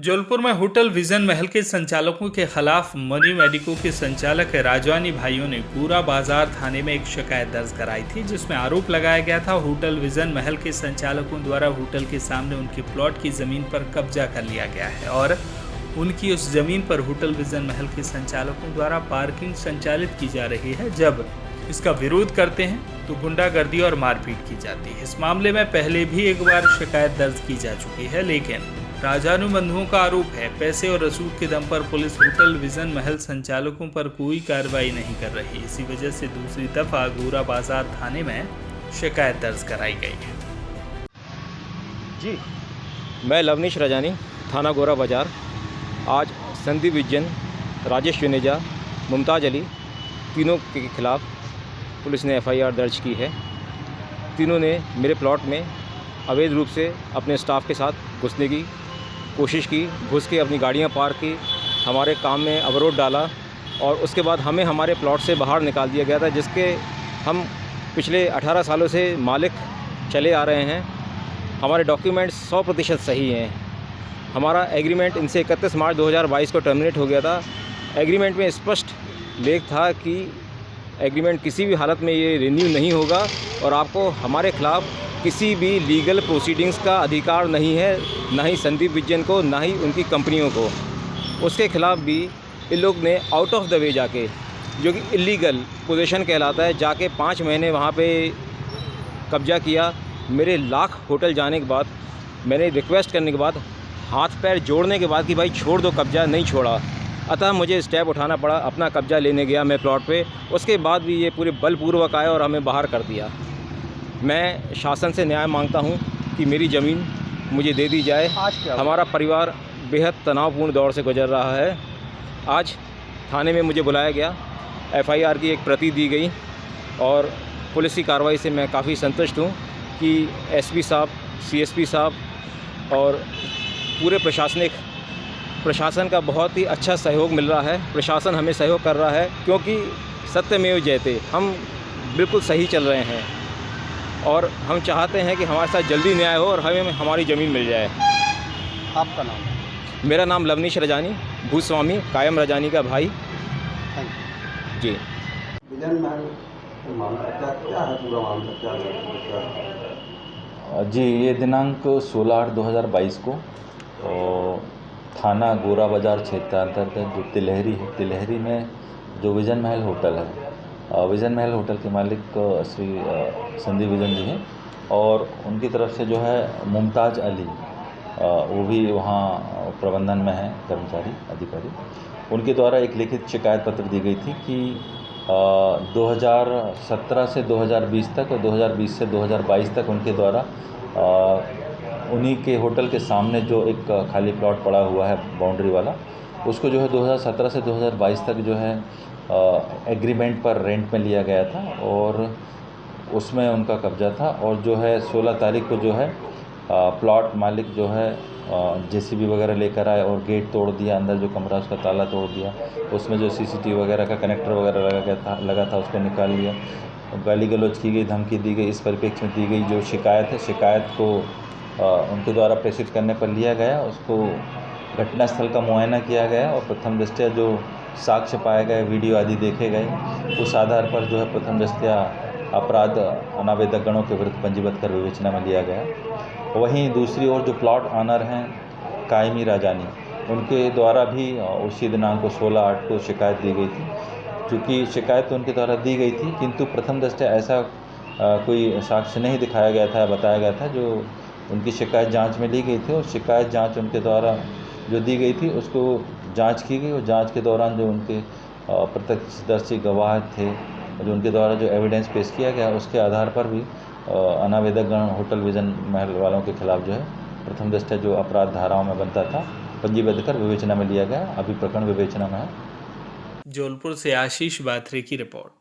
जौनपुर में hotel vision महल के संचालकों के खिलाफ मनी मेडिको के संचालक राजवानी भाइयों ने पूरा बाजार थाने में एक शिकायत दर्ज कराई थी, जिसमें आरोप लगाया गया था होटल विजन महल के संचालकों द्वारा होटल के सामने उनके प्लॉट की जमीन पर कब्जा कर लिया गया है और उनकी उस जमीन पर होटल विजन महल के संचालकों द्वारा पार्किंग संचालित की जा रही है। जब इसका विरोध करते हैं तो गुंडागर्दी और मारपीट की जाती है। इस मामले में पहले भी एक बार शिकायत दर्ज की जा चुकी है, लेकिन राजानु बंधुओं का आरोप है पैसे और रसूख के दम पर पुलिस होटल विजन महल संचालकों पर कोई कार्रवाई नहीं कर रही। इसी वजह से दूसरी दफा गोरा बाजार थाने में शिकायत दर्ज कराई गई है। जी, मैं लवनीश राजानी, थाना गोरा बाजार। आज संदीप विजन, राजेश जुनेजा, मुमताज़ अली, तीनों के खिलाफ पुलिस ने FIR दर्ज की है। तीनों ने मेरे प्लॉट में अवैध रूप से अपने स्टाफ के साथ घुसने की कोशिश की, घुस के अपनी गाड़ियां पार्क की, हमारे काम में अवरोध डाला और उसके बाद हमें हमारे प्लॉट से बाहर निकाल दिया गया था, जिसके हम पिछले 18 सालों से मालिक चले आ रहे हैं। हमारे डॉक्यूमेंट्स 100% सही हैं। हमारा एग्रीमेंट इनसे 31 मार्च 2022 को टर्मिनेट हो गया था। एग्रीमेंट में स्पष्ट लेख था कि एग्रीमेंट किसी भी हालत में ये रिन्यू नहीं होगा और आपको हमारे खिलाफ किसी भी लीगल प्रोसीडिंग्स का अधिकार नहीं है, ना ही संदीप विजन को, ना ही उनकी कंपनियों को। उसके खिलाफ भी इन लोग ने आउट ऑफ द वे जाके, जो कि इलीगल पोजीशन कहलाता है, जाके 5 महीने वहाँ पे कब्जा किया। मेरे लाख होटल जाने के बाद, मैंने रिक्वेस्ट करने के बाद, हाथ पैर जोड़ने के बाद कि भाई छोड़ दो कब्जा, नहीं छोड़ा। अतः मुझे स्टेप उठाना पड़ा, अपना कब्जा लेने गया मैं प्लॉट पे। उसके बाद भी ये पूरे बलपूर्वक आए और हमें बाहर कर दिया। मैं शासन से न्याय मांगता हूं कि मेरी ज़मीन मुझे दे दी जाए। हमारा परिवार बेहद तनावपूर्ण दौर से गुजर रहा है। आज थाने में मुझे बुलाया गया, FIR की एक प्रति दी गई और पुलिस की कार्रवाई से मैं काफ़ी संतुष्ट हूं कि SP साहब, CSP साहब और पूरे प्रशासन का बहुत ही अच्छा सहयोग मिल रहा है। प्रशासन हमें सहयोग कर रहा है क्योंकि सत्यमेव जयते, हम बिल्कुल सही चल रहे हैं और हम चाहते हैं कि हमारे साथ जल्दी न्याय हो और हमें हमारी ज़मीन मिल जाए। आपका नाम? मेरा नाम लवनीश राजानी, भूस्वामी कायम राजानी का भाई। जी। विजन महल मामला क्या है? पूरा मामला क्या है? जी, ये दिनांक 16/8/2022 को थाना गोरा बाजार क्षेत्र अंतर्गत जो तिलहरी है, तिलहरी में जो विजन महल होटल है, विजन महल होटल के मालिक श्री संदीप विजन जी हैं और उनकी तरफ से जो है मुमताज़ अली, वो भी वहाँ प्रबंधन में है, कर्मचारी अधिकारी, उनके द्वारा एक लिखित शिकायत पत्र दी गई थी कि 2017 से 2020 तक और 2020 से 2022 तक उनके द्वारा उन्हीं के होटल के सामने जो एक खाली प्लॉट पड़ा हुआ है बाउंड्री वाला, उसको जो है 2017 से 2022 तक जो है एग्रीमेंट पर रेंट में लिया गया था और उसमें उनका कब्जा था। और जो है 16 तारीख को जो है प्लॉट मालिक जो है JCB वगैरह लेकर आए और गेट तोड़ दिया, अंदर जो कमरा उसका ताला तोड़ दिया, उसमें जो CCTV वगैरह का कनेक्टर वगैरह लगा था उसको निकाल लिया। गाली गलौज की गई, धमकी दी गई, इस परिप्रेक्ष्य में दी गई जो शिकायत है, शिकायत को उनके द्वारा प्रेषित करने पर लिया गया। उसको घटनास्थल का मुआयना किया गया और प्रथम दृष्टया जो साक्ष्य पाए गए, वीडियो आदि देखे गए, उस आधार पर जो है प्रथम दृष्टया अपराध अनावेदक गणों के विरुद्ध पंजीबद्ध कर विवेचना में लिया गया। वहीं दूसरी ओर जो प्लॉट ऑनर हैं कायमी राजानी, उनके द्वारा भी उसी दिनांक को 16/8 को शिकायत दी गई थी। चूँकि शिकायत उनके द्वारा दी गई थी किंतु प्रथम दृष्टया ऐसा कोई साक्ष्य नहीं दिखाया गया था, बताया गया था। जो उनकी शिकायत जाँच में ली गई थी और शिकायत जाँच उनके द्वारा जो दी गई थी उसको जांच की गई और जांच के दौरान जो उनके प्रत्यक्षदर्शी गवाह थे, जो उनके द्वारा जो एविडेंस पेश किया गया, उसके आधार पर भी अनावेदक गण होटल विजन महल वालों के खिलाफ जो है प्रथम दृष्टया जो अपराध धाराओं में बनता था पंजीबद्ध कर विवेचना में लिया गया। अभी प्रकरण विवेचना में है। जौनपुर से आशीष बात्रे की रिपोर्ट।